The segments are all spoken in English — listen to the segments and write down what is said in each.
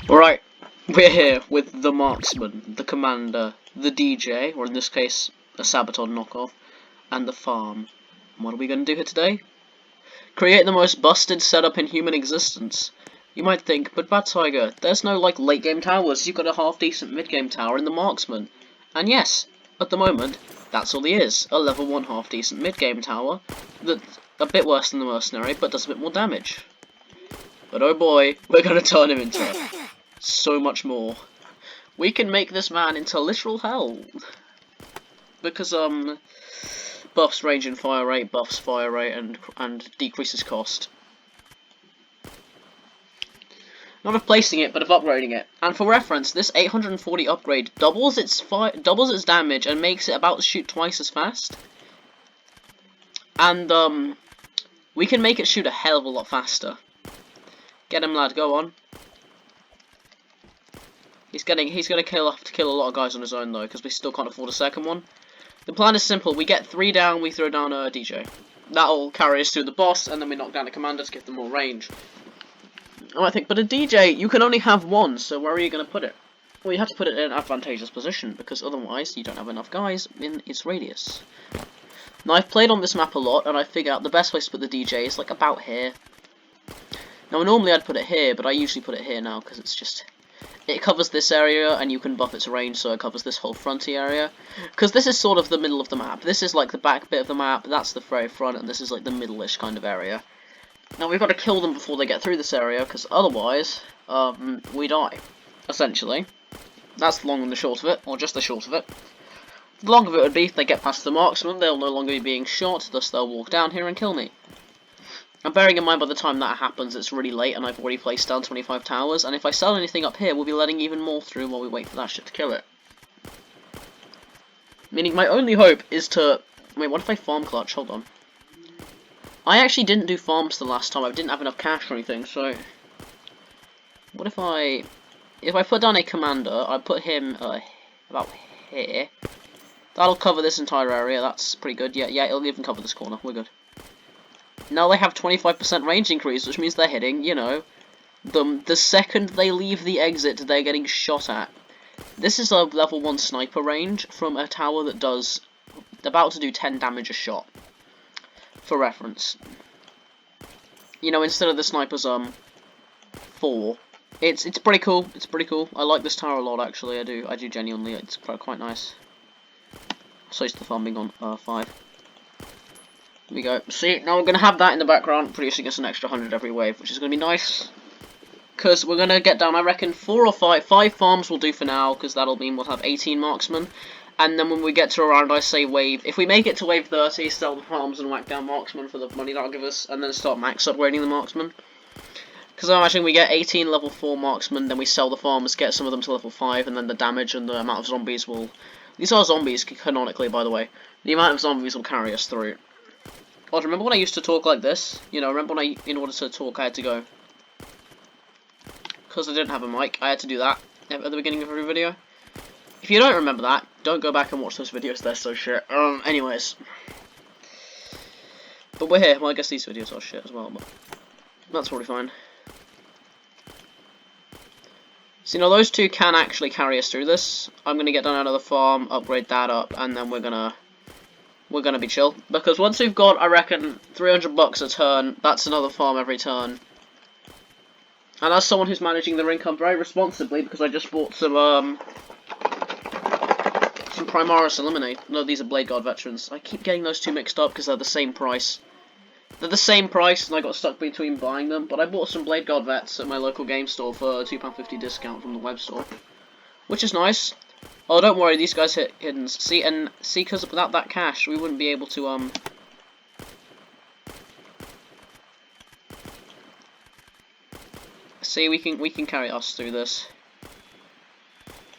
Alright, we're here with the Marksman, the Commander, the DJ, or in this case, a Sabaton knockoff, and the Farm. And what are we going to do here today? Create the most busted setup in human existence. You might think, but Bad Tiger, there's no like late game towers, you've got a half decent mid game tower in the Marksman. And yes, at the moment, that's all he is, a level 1 half decent mid game tower that's a bit worse than the Mercenary, but does a bit more damage. But oh boy, we're going to turn him into so much more. We can make this man into literal hell. Because, buffs range and fire rate, buffs fire rate, and decreases cost. Not of placing it, but of upgrading it. And for reference, this 840 upgrade doubles its damage and makes it about to shoot twice as fast. And, we can make it shoot a hell of a lot faster. Get him, lad, go on. He's gonna have to kill a lot of guys on his own though, because we still can't afford a second one. The plan is simple: we get 3 down, we throw down a DJ. That'll carry us through the boss, and then we knock down the commander to give them more range. I might think, but a DJ, you can only have one, so where are you gonna put it? Well, you have to put it in an advantageous position, because otherwise you don't have enough guys in its radius. Now, I've played on this map a lot, and I figured out the best place to put the DJ is like about here. Now, normally I'd put it here, but I usually put it here now, because it's just... it covers this area, and you can buff its range, so it covers this whole fronty area. Because this is sort of the middle of the map. This is like the back bit of the map, that's the very front, and this is like the middle-ish kind of area. Now, we've got to kill them before they get through this area, because otherwise, we die, essentially. That's the long and the short of it, or just the short of it. The long of it would be, if they get past the Marksman, they'll no longer be being shot, thus they'll walk down here and kill me. And bearing in mind, by the time that happens, it's really late, and I've already placed down 25 towers, and if I sell anything up here, we'll be letting even more through while we wait for that shit to kill it. Meaning, my only hope is to... wait, what if I farm clutch? Hold on. I actually didn't do farms the last time, I didn't have enough cash or anything, so... what if I... if I put down a commander, I put him, about here. That'll cover this entire area, that's pretty good. Yeah, it'll even cover this corner, we're good. Now they have 25% range increase, which means they're hitting, you know, the second they leave the exit, they're getting shot at. This is a level 1 sniper range from a tower that does about to do 10 damage a shot. For reference. You know, instead of the sniper's 4. It's pretty cool. It's pretty cool. I like this tower a lot actually. I do genuinely. It's quite nice. So it's the farm being on 5. There we go. See, now we're going to have that in the background, producing us an extra 100 every wave, which is going to be nice. Because we're going to get down, I reckon, 4 or 5 farms will do for now, because that'll mean we'll have 18 marksmen. And then when we get to around, I say, wave, if we make it to wave 30, sell the farms and whack down marksmen for the money that'll give us, and then start max upgrading the marksmen. Because I imagine we get 18 level 4 marksmen, then we sell the farms, get some of them to level 5, and then the damage and the amount of zombies will... these are zombies, canonically, by the way. The amount of zombies will carry us through. God, remember when I used to talk like this? You know, remember when in order to talk, I had to go... because I didn't have a mic, I had to do that at the beginning of every video. If you don't remember that, don't go back and watch those videos, they're so shit. Anyways. But we're here, well I guess these videos are shit as well, but... that's probably fine. So, you know, those two can actually carry us through this. I'm gonna get down another farm, upgrade that up, and then we're gonna be chill, because once we've got, I reckon, 300 bucks a turn, that's another farm every turn. And as someone who's managing their income very responsibly, because I just bought some Primaris Eliminate. No, these are Blade Guard Veterans. I keep getting those two mixed up because they're the same price. They're the same price, and I got stuck between buying them, but I bought some Blade Guard Vets at my local game store for a £2.50 discount from the web store, which is nice. Oh, don't worry, these guys hit hiddens. See, because without that cash, we wouldn't be able to, see, we can carry us through this.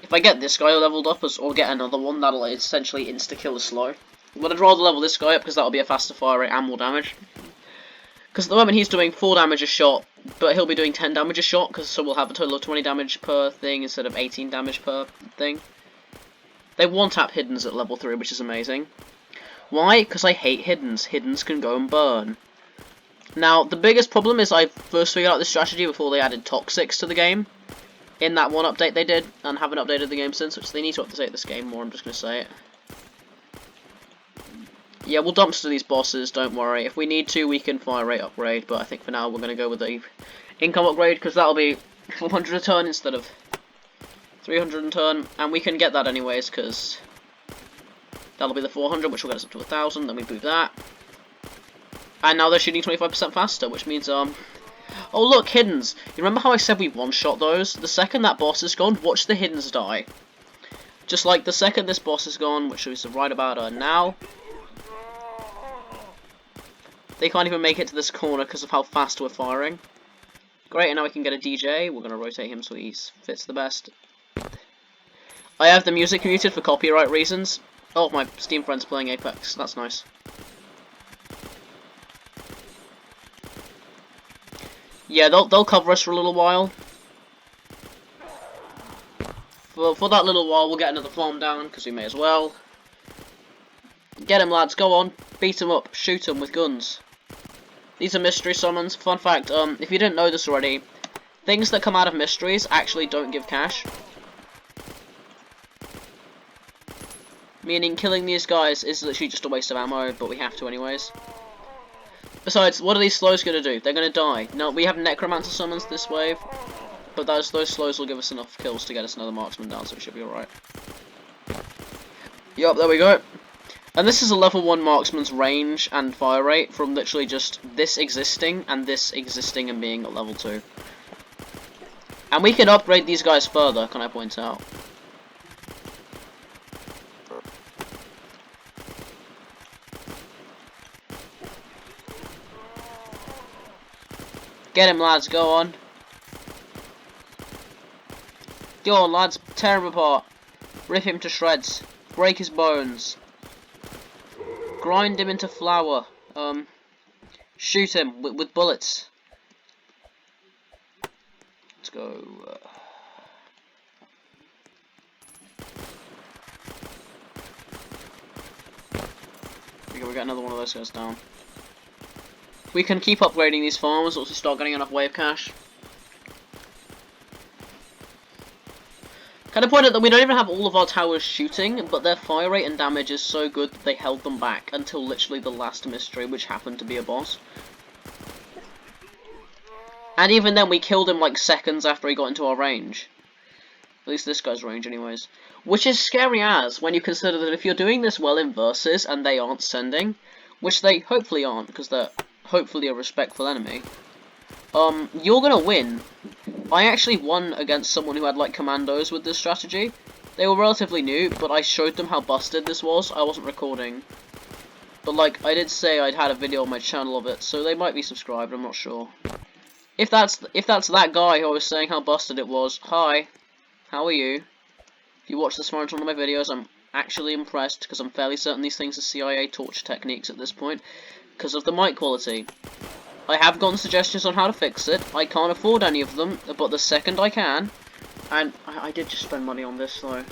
If I get this guy leveled up, or get another one, that'll essentially insta-kill the slow. But I'd rather level this guy up, because that'll be a faster fire rate and more damage. Because at the moment he's doing 4 damage a shot, but he'll be doing 10 damage a shot, because so we'll have a total of 20 damage per thing, instead of 18 damage per thing. They one-tap hiddens at level 3, which is amazing. Why? Because I hate hiddens. Hiddens can go and burn. Now, the biggest problem is I first figured out this strategy before they added Toxics to the game. in that one update they did, and haven't updated the game since, which they need to update this game more, I'm just going to say it. Yeah, we'll dumpster these bosses, don't worry. If we need to, we can fire rate upgrade, but I think for now we're going to go with the income upgrade, because that'll be 400 a turn instead of 300 a turn, and we can get that anyways, because that'll be the 400, which will get us up to 1,000, then we boot that. And now they're shooting 25% faster, which means, oh look, hiddens. You remember how I said we one-shot those? The second that boss is gone, watch the hiddens die. Just like the second this boss is gone, which is right about now, they can't even make it to this corner because of how fast we're firing. Great, and now we can get a DJ. We're going to rotate him so he fits the best. I have the music muted for copyright reasons. Oh, my Steam friend's playing Apex. That's nice. Yeah, they'll cover us for a little while. For that little while, we'll get another farm down, because we may as well. Get him, lads. Go on. Beat him up. Shoot him with guns. These are mystery summons. Fun fact, if you didn't know this already, things that come out of mysteries actually don't give cash. Meaning killing these guys is literally just a waste of ammo, but we have to anyways. Besides, what are these slows going to do? They're going to die. No, we have necromancer summons this wave, but those slows will give us enough kills to get us another marksman down, so we should be alright. Yup, there we go. And this is a level 1 marksman's range and fire rate from literally just this existing and being at level 2. And we can upgrade these guys further, can I point out. Get him, lads, go on. Go on, lads, tear him apart. Rip him to shreds. Break his bones. Grind him into flour. Shoot him with bullets. Let's go. We got another one of those guys down. We can keep upgrading these farms once we start getting enough wave cash. Kind of point out that we don't even have all of our towers shooting, but their fire rate and damage is so good that they held them back until literally the last mystery, which happened to be a boss. And even then, we killed him like seconds after he got into our range. At least this guy's range anyways. Which is scary as, when you consider that if you're doing this well in versus and they aren't sending, which they hopefully aren't, because they're hopefully a respectful enemy, you're gonna win. I actually won against someone who had like commandos with this strategy. They were relatively new, but I showed them how busted this was. I wasn't recording, but like I did say I'd had a video on my channel of it, so they might be subscribed, I'm not sure. If that's that guy who I was saying how busted it was, hi, how are you? If you watch this far into one of my videos, I'm actually impressed, because I'm fairly certain these things are CIA torture techniques at this point, because of the mic quality. I have gotten suggestions on how to fix it. I can't afford any of them, but the second I can, and I did just spend money on this, though.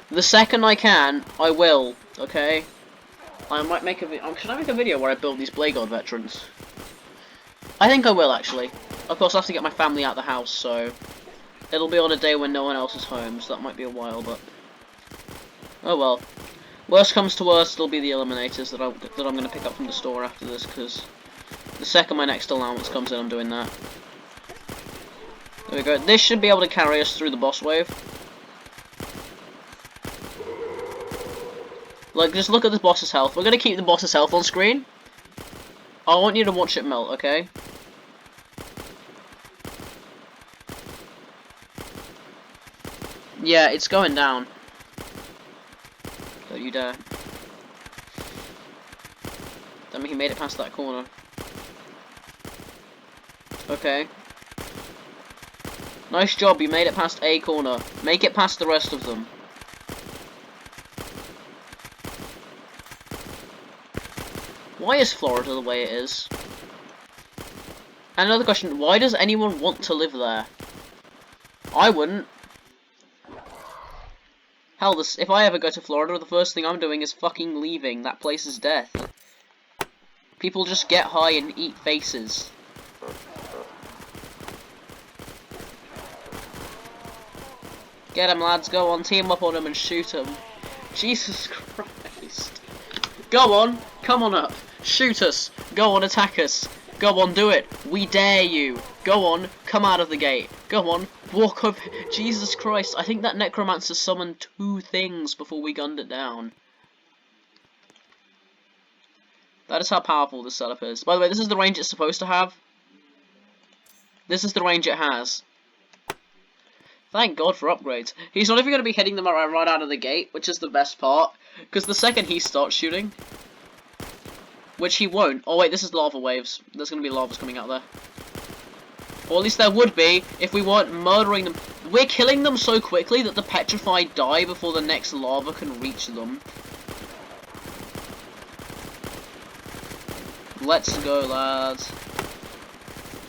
The second I can, I will, okay? I might make a video. Should I make a video where I build these Blade God veterans? I think I will, actually. Of course, I have to get my family out of the house, so it'll be on a day when no one else is home, so that might be a while, but oh well. Worst comes to worst, it'll be the eliminators that I'm going to pick up from the store after this, because the second my next allowance comes in, I'm doing that. There we go. This should be able to carry us through the boss wave. Like, just look at the boss's health. We're going to keep the boss's health on screen. I want you to watch it melt, okay? Yeah, it's going down. Don't you dare. Damn, he made it past that corner. Okay. Nice job, you made it past a corner. Make it past the rest of them. Why is Florida the way it is? And another question, why does anyone want to live there? I wouldn't. Hell, if I ever go to Florida, the first thing I'm doing is fucking leaving. That place is death. People just get high and eat faces. Get him, lads. Go on, team up on him and shoot him. Jesus Christ. Go on, come on up. Shoot us. Go on, attack us. Go on, do it. We dare you. Go on, come out of the gate. Go on, walk up. Jesus Christ, I think that necromancer summoned 2 things before we gunned it down. That is how powerful this setup is. By the way, this is the range it's supposed to have. This is the range it has. Thank God for upgrades. He's not even going to be hitting them right out of the gate, which is the best part. Because the second he starts shooting, which he won't. Oh wait, this is lava waves. There's going to be lavas coming out there. Or at least there would be if we weren't murdering them. We're killing them so quickly that the petrified die before the next lava can reach them. Let's go, lads.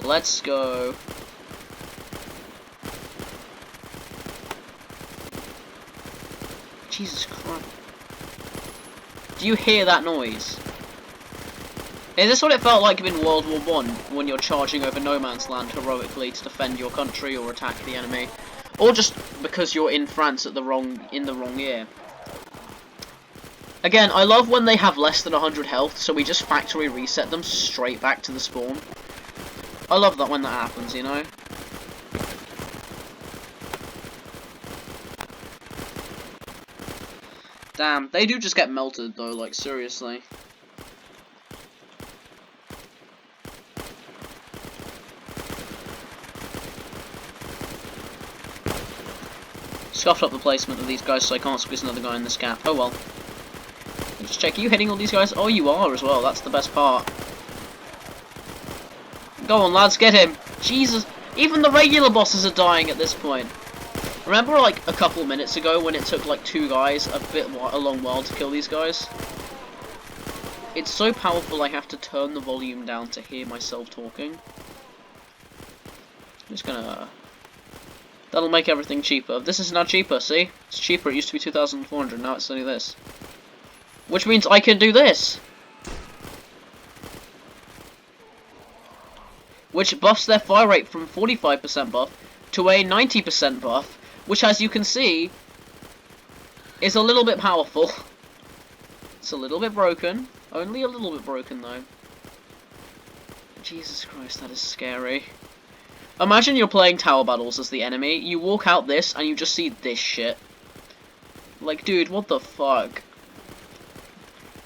Let's go. Jesus Christ. Do you hear that noise? Is this what it felt like in World War I, when you're charging over no man's land heroically to defend your country or attack the enemy? Or just because you're in France in the wrong year? Again, I love when they have less than 100 health, so we just factory reset them straight back to the spawn. I love that when that happens, you know? Damn, they do just get melted though, like seriously. Scuffed up the placement of these guys so I can't squeeze another guy in this gap. Oh well. Just check, are you hitting all these guys? Oh, you are as well, that's the best part. Go on lads, get him! Jesus, even the regular bosses are dying at this point. Remember like a couple minutes ago when it took like 2 guys a long while to kill these guys? It's so powerful I have to turn the volume down to hear myself talking. I'm just gonna... That'll make everything cheaper. This is now cheaper, see? It's cheaper, it used to be 2,400, now it's only this. Which means I can do this! Which buffs their fire rate from 45% buff to a 90% buff, which as you can see, is a little bit powerful. It's a little bit broken. Only a little bit broken though. Jesus Christ, that is scary. Imagine you're playing tower battles as the enemy, you walk out this and you just see this shit. Like, dude, what the fuck?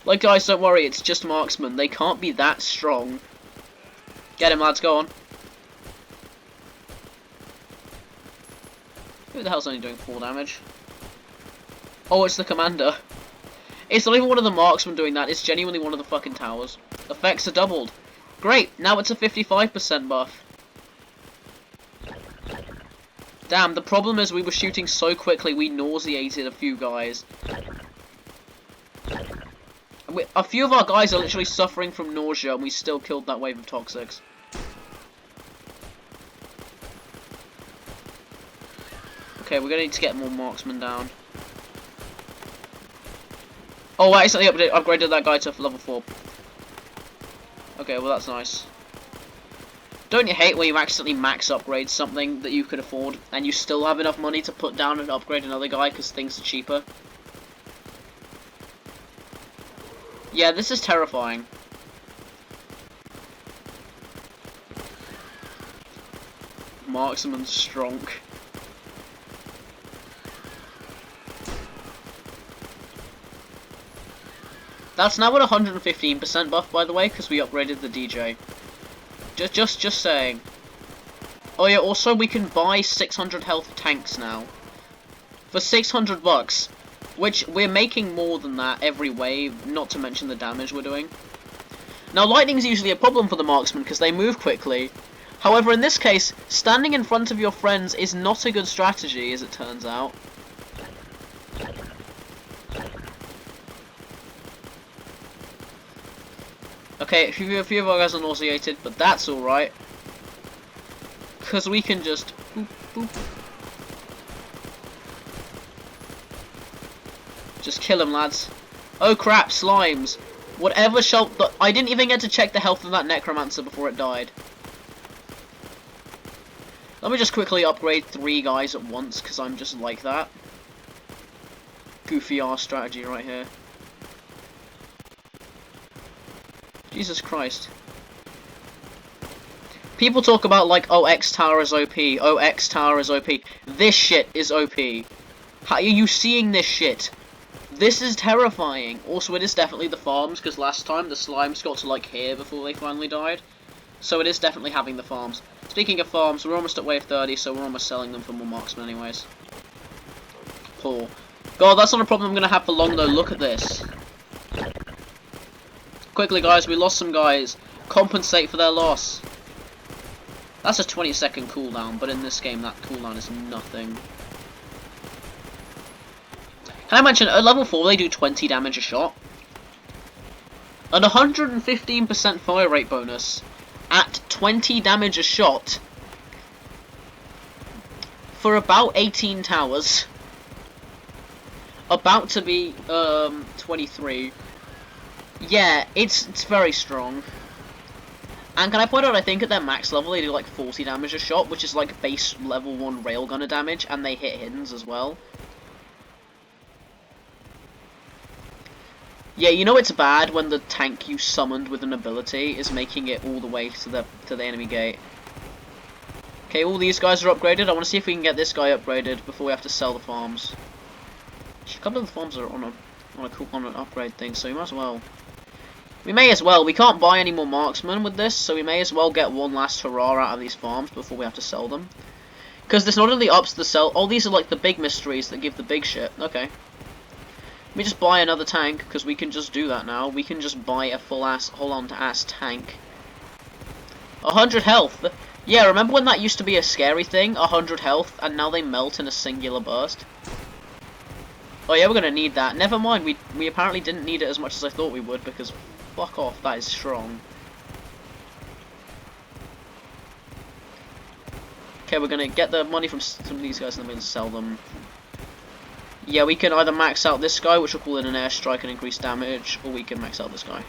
Like, guys, don't worry, it's just marksmen. They can't be that strong. Get him, lads, go on. Who the hell's only doing 4 damage? Oh, it's the commander. It's not even one of the marksmen doing that, it's genuinely one of the fucking towers. Effects are doubled. Great, now it's a 55% buff. Damn, the problem is we were shooting so quickly we nauseated a few guys. A few of our guys are literally suffering from nausea and we still killed that wave of toxics. Okay, we're gonna need to get more marksmen down. Oh, I accidentally upgraded that guy to level 4. Okay, well that's nice. Don't you hate when you accidentally max upgrade something that you could afford and you still have enough money to put down and upgrade another guy because things are cheaper? Yeah, this is terrifying. Marksman strong. That's now at 115% buff, by the way, because we upgraded the DJ. Just saying. Oh yeah, also we can buy 600 health tanks now. For 600 bucks. Which, we're making more than that every wave, not to mention the damage we're doing. Now, lightning's usually a problem for the marksman because they move quickly. However, in this case, standing in front of your friends is not a good strategy, as it turns out. Okay, a few of our guys are nauseated, but that's alright. Because we can just... boop, boop. Just kill him, lads. Oh crap, slimes. Whatever shall... I didn't even get to check the health of that necromancer before it died. Let me just quickly upgrade 3 guys at once, because I'm just like that. Goofy ass strategy right here. Jesus Christ. People talk about like, oh, X Tower is OP, oh, X Tower is OP. This shit is OP. How are you seeing this shit? This is terrifying. Also, it is definitely the farms, because last time the slimes got to like here before they finally died. So it is definitely having the farms. Speaking of farms, we're almost at wave 30, so we're almost selling them for more marksmen anyways. Cool. God, that's not a problem I'm going to have for long though, look at this. Quickly guys, we lost some guys. Compensate for their loss. That's a 20-second cooldown, but in this game that cooldown is nothing. Can I mention, at level 4 they do 20 damage a shot. An 115% fire rate bonus at 20 damage a shot for about 18 towers. About to be 23. Yeah, it's very strong. And can I point out, I think at their max level they do like 40 damage a shot, which is like base level 1 railgunner damage, and they hit hiddens as well. Yeah, you know it's bad when the tank you summoned with an ability is making it all the way to the enemy gate. Okay, all these guys are upgraded. I want to see if we can get this guy upgraded before we have to sell the farms. A couple of the farms are on an upgrade thing, so we might as well. We may as well. We can't buy any more marksmen with this, so we may as well get one last hurrah out of these farms before we have to sell them. Because this not only ups the sell. Oh, these are like the big mysteries that give the big shit. Okay. Let me just buy another tank, because we can just do that now. We can just buy a full-ass, hold-on-to-ass tank. 100 health! Yeah, remember when that used to be a scary thing? 100 health, and now they melt in a singular burst? Oh yeah, we're gonna need that. Never mind, we apparently didn't need it as much as I thought we would, because fuck off, that is strong. Okay, we're gonna get the money from some of these guys, and then we're gonna sell them. Yeah, we can either max out this guy, which will call in an airstrike and increase damage, or we can max out this guy.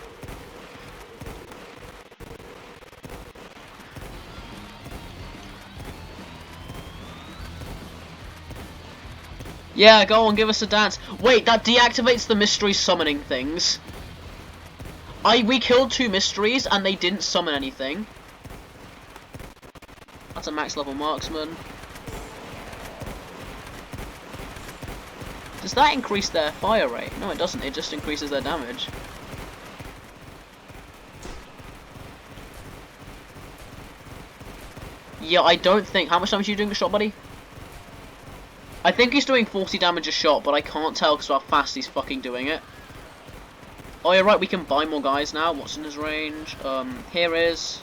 Yeah, go on, give us a dance. Wait, that deactivates the mystery summoning things. We killed 2 mysteries, and they didn't summon anything. That's a max level marksman. Does that increase their fire rate? No, it doesn't. It just increases their damage. Yeah, I don't think... How much damage are you doing a shot, buddy? I think he's doing 40 damage a shot, but I can't tell because of how fast he's fucking doing it. Oh, you're right. We can buy more guys now. What's in his range? Here is...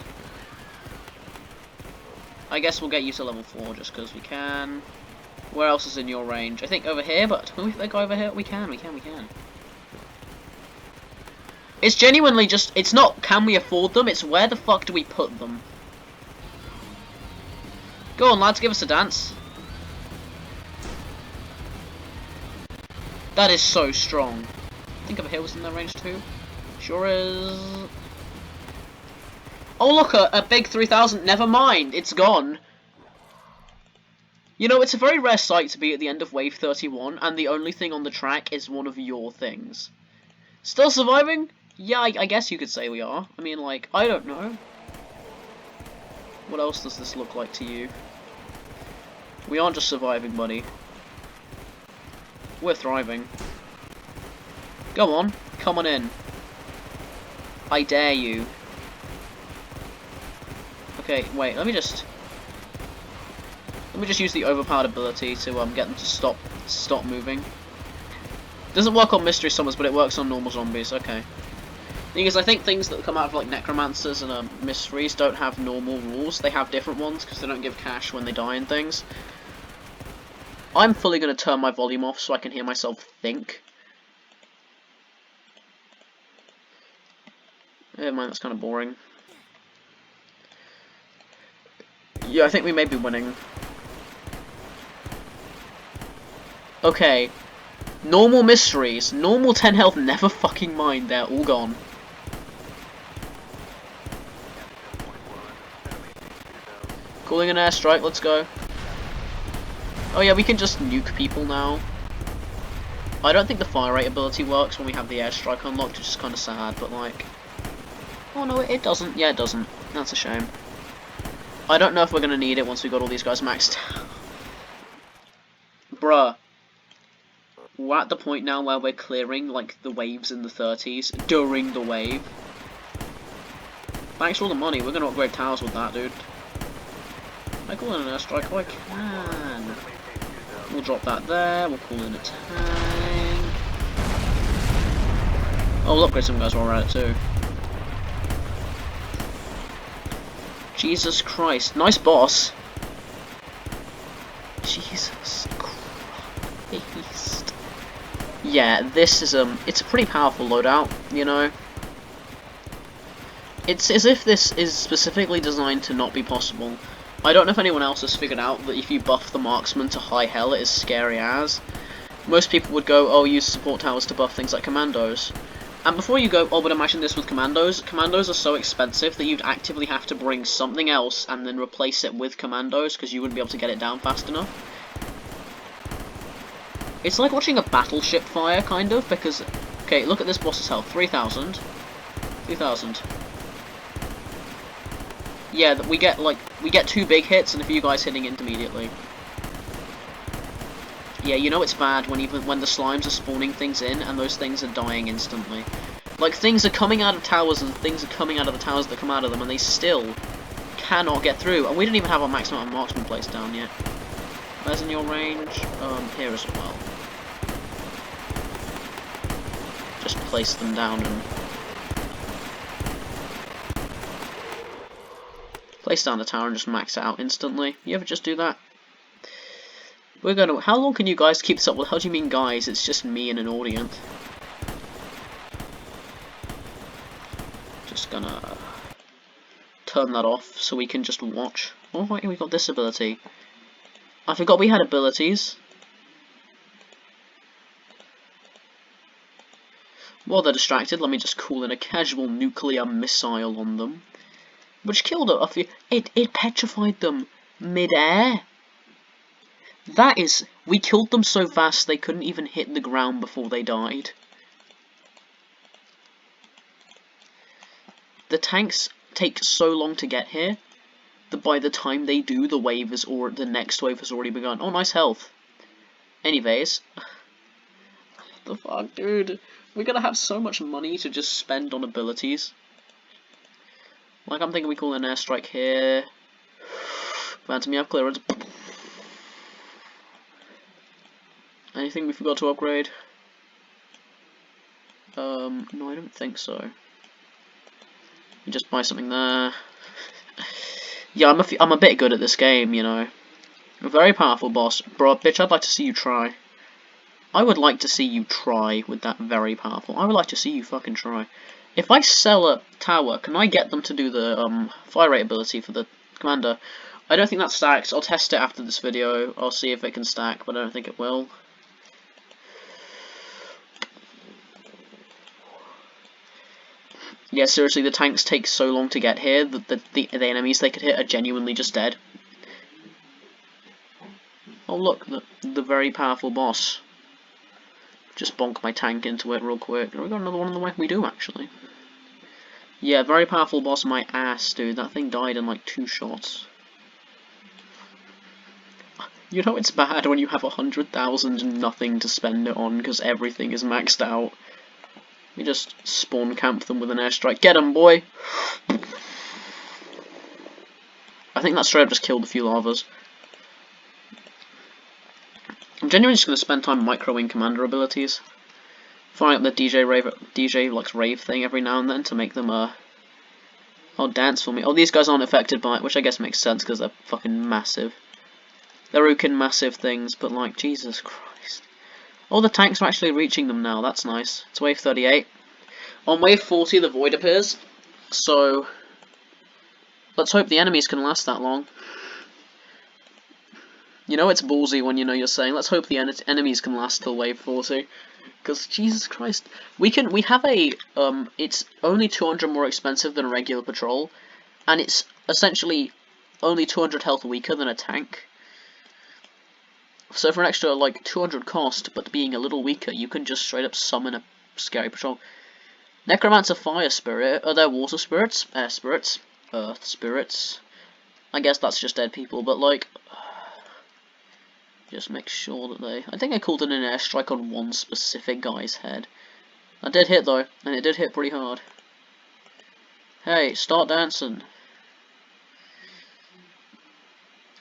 I guess we'll get you to level 4 just because we can. Where else is in your range? I think over here, but can we fit that guy over here? We can. It's genuinely just, it's not can we afford them, it's where the fuck do we put them? Go on lads, give us a dance. That is so strong. I think over here was in that range too. Sure is. Oh look, a big 3000, never mind, it's gone. You know, it's a very rare sight to be at the end of wave 31, and the only thing on the track is one of your things. Still surviving? Yeah, I guess you could say we are. I mean, like, I don't know. What else does this look like to you? We aren't just surviving, buddy. We're thriving. Go on, come on in. I dare you. Okay, wait, let me just use the overpowered ability to get them to stop moving. Doesn't work on mystery summons, but it works on normal zombies. Okay. Thing is, I think things that come out of like necromancers and mysteries don't have normal rules. They have different ones because they don't give cash when they die and things. I'm fully going to turn my volume off so I can hear myself think. Never mind, that's kind of boring. Yeah, I think we may be winning. Okay. Normal mysteries. Normal 10 health, never fucking mind. They're all gone. Calling an airstrike, let's go. Oh yeah, we can just nuke people now. I don't think the fire rate ability works when we have the airstrike unlocked, which is kind of sad, but like... Oh no, it doesn't. Yeah, it doesn't. That's a shame. I don't know if we're going to need it once we got all these guys maxed out. Bruh. We're at the point now where we're clearing, like, the waves in the 30s during the wave. Thanks for all the money, we're gonna upgrade towers with that, dude. I call in an airstrike? Oh, I can. We'll drop that there, we'll call in a tank. Oh, we'll upgrade some guys while we're at it, too. Jesus Christ, nice boss. Jesus Christ. Yeah, this is, it's a pretty powerful loadout, you know. It's as if this is specifically designed to not be possible. I don't know if anyone else has figured out that if you buff the marksman to high hell, it is scary as. Most people would go, oh, use support towers to buff things like commandos. And before you go, oh, but imagine this with commandos. Commandos are so expensive that you'd actively have to bring something else and then replace it with commandos, because you wouldn't be able to get it down fast enough. It's like watching a battleship fire, kind of, because... Okay, look at this boss's health. 3,000. 3,000. Yeah, we get, like, we get 2 big hits and a few guys hitting intermediately. Yeah, you know it's bad when the slimes are spawning things in and those things are dying instantly. Like, things are coming out of towers and things are coming out of the towers that come out of them and they still cannot get through. And we didn't even have our maximum amount of marksman placed down yet. Where's in your range? Here as well. Just place them down and... place down the tower and just max it out instantly. You ever just do that? We're gonna... How long can you guys keep this up? Well, how do you mean guys? It's just me and an audience. Just gonna... turn that off so we can just watch. Oh, right, we got this ability. I forgot we had abilities. While they're distracted, let me just call in a casual nuclear missile on them. Which killed it. It petrified them mid-air. That is... We killed them so fast they couldn't even hit the ground before they died. The tanks take so long to get here that by the time they do, the next wave has already begun. Oh, nice health. Anyways. What the fuck, dude? We're gonna have so much money to just spend on abilities. Like, I'm thinking we call an airstrike here. Phantom, you have clearance. Anything we forgot to upgrade? No, I don't think so. You just buy something there. Yeah, I'm a bit good at this game, you know. A very powerful boss. Bro, bitch, I'd like to see you try. I would like to see you try with that very powerful. I would like to see you fucking try. If I sell a tower, can I get them to do the fire rate ability for the commander? I don't think that stacks. I'll test it after this video. I'll see if it can stack, but I don't think it will. Yeah, seriously, the tanks take so long to get here that the enemies they could hit are genuinely just dead. Oh look, the very powerful boss. Just bonk my tank into it real quick. We got another one on the way? We do, actually. Yeah, very powerful boss, my ass, dude. That thing died in like 2 shots. You know it's bad when you have 100,000 and nothing to spend it on because everything is maxed out. We just spawn camp them with an airstrike. Get 'em, boy! I think that straight up just killed a few lavas. I'm genuinely just going to spend time microing commander abilities. Firing up the DJ like rave thing every now and then to make them oh, dance for me. Oh, these guys aren't affected by it, which I guess makes sense because they're fucking massive. They're ooking massive things, but like, Jesus Christ. Oh, the tanks are actually reaching them now, that's nice. It's wave 38. On wave 40 the void appears, so let's hope the enemies can last that long. You know it's ballsy when you know you're saying, let's hope the enemies can last till wave 40. Because, Jesus Christ, we have a, it's only 200 more expensive than a regular patrol, and it's essentially only 200 health weaker than a tank. So for an extra, like, 200 cost, but being a little weaker, you can just straight up summon a scary patrol. Necromancer Fire Spirit. Are there water spirits? Air spirits. Earth spirits. I guess that's just dead people, but, like... just make sure that they... I think I called in an airstrike on one specific guy's head. That did hit, though, and it did hit pretty hard. Hey, start dancing.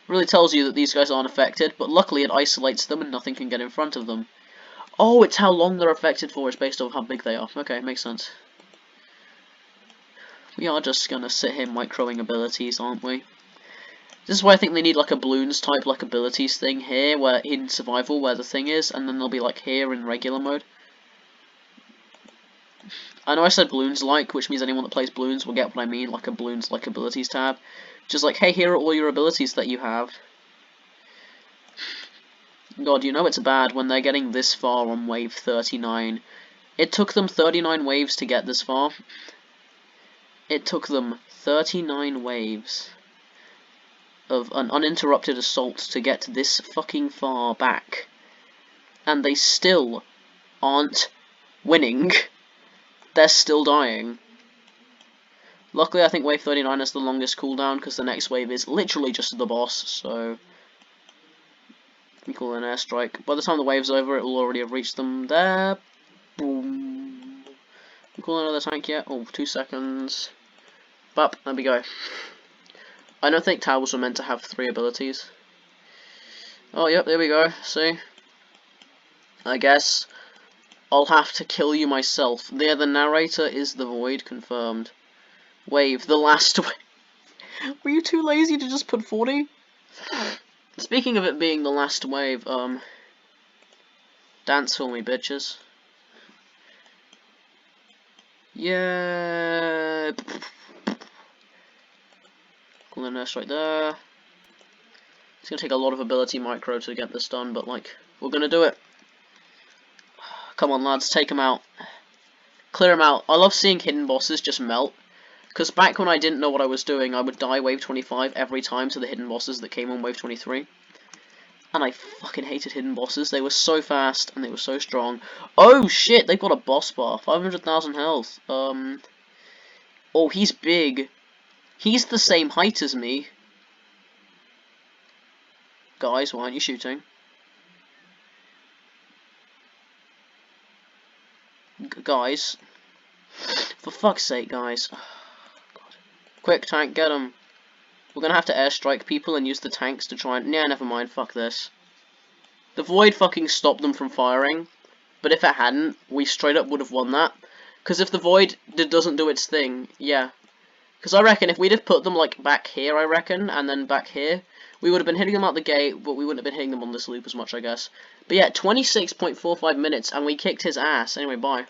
Really tells you that these guys aren't affected, but luckily it isolates them and nothing can get in front of them. Oh, it's how long they're affected for is based on how big they are. Okay, makes sense. We are just gonna sit here microing abilities, aren't we? This is why I think they need like a balloons type like abilities thing here, where in survival where the thing is, and then they'll be like here in regular mode. I know I said balloons like, which means anyone that plays balloons will get what I mean, like a balloons like abilities tab. Just like, hey, here are all your abilities that you have. God, you know it's bad when they're getting this far on wave 39. It took them 39 waves to get this far. It took them 39 waves of an uninterrupted assault to get this fucking far back. And they still aren't winning. They're still dying. Luckily, I think wave 39 is the longest cooldown, because the next wave is literally just the boss, so... we call an airstrike. By the time the wave's over, it will already have reached them. There. Boom. We call another tank yet? Oh, 2 seconds. Bap, there we go. I don't think towers were meant to have 3 abilities. Oh, yep, there we go. See? I guess I'll have to kill you myself. The narrator is the void, confirmed. Wave, the last wave. Were you too lazy to just put 40? Speaking of it being the last wave, dance for me, bitches. Yeah. Cool nurse right there. It's gonna take a lot of ability micro to get this done, but like, we're gonna do it. Come on, lads, take them out. Clear them out. I love seeing hidden bosses just melt. Because back when I didn't know what I was doing, I would die wave 25 every time to the hidden bosses that came on wave 23. And I fucking hated hidden bosses. They were so fast and they were so strong. Oh shit, they've got a boss bar. 500,000 health. Oh, he's big. He's the same height as me. Guys, why aren't you shooting? Guys. For fuck's sake, guys. Oh, God. Quick, tank, get him. We're gonna have to airstrike people and use the tanks to try and... Nah, never mind, fuck this. The void fucking stopped them from firing, but if it hadn't, we straight up would have won that. Because if the void doesn't do its thing, yeah. Because I reckon if we'd have put them, like, back here, I reckon, and then back here, we would have been hitting them out the gate, but we wouldn't have been hitting them on this loop as much, I guess. But yeah, 26.45 minutes, and we kicked his ass. Anyway, bye.